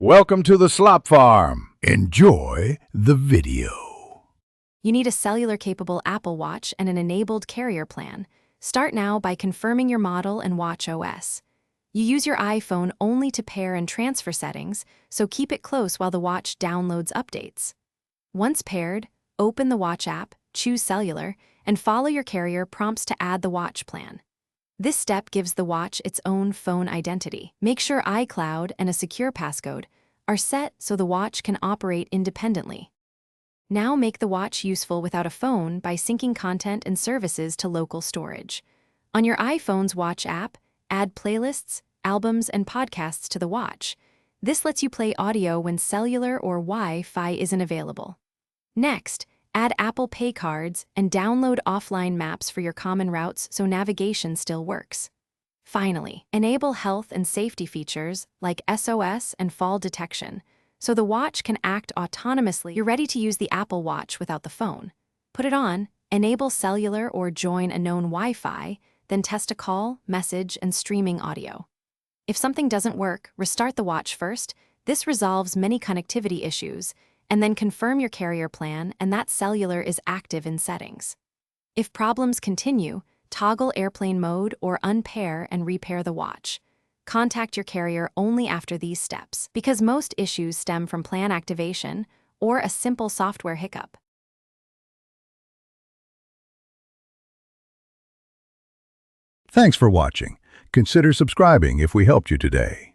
Welcome to the Slop Farm. Enjoy the video. You need a cellular-capable Apple Watch and an enabled carrier plan. Start now by confirming your model and watch OS. You use your iPhone only to pair and transfer settings, so keep it close while the watch downloads updates. Once paired, open the watch app, choose cellular, and follow your carrier prompts to add the watch plan. This step gives the watch its own phone identity. Make sure iCloud and a secure passcode are set so the watch can operate independently. Now make the watch useful without a phone by syncing content and services to local storage. On your iPhone's watch app, add playlists, albums, and podcasts to the watch. This lets you play audio when cellular or Wi-Fi isn't available. Next, add Apple Pay cards and download offline maps for your common routes so navigation still works. Finally, enable health and safety features like SOS and fall detection, so the watch can act autonomously. You're ready to use the Apple Watch without the phone. Put it on, enable cellular or join a known Wi-Fi, then test a call, message, and streaming audio. If something doesn't work, restart the watch first. This resolves many connectivity issues, and then confirm your carrier plan and that cellular is active in settings. If problems continue, toggle airplane mode or unpair and repair the watch. Contact your carrier only after these steps, because most issues stem from plan activation or a simple software hiccup. Thanks for watching. Consider subscribing if we helped you today.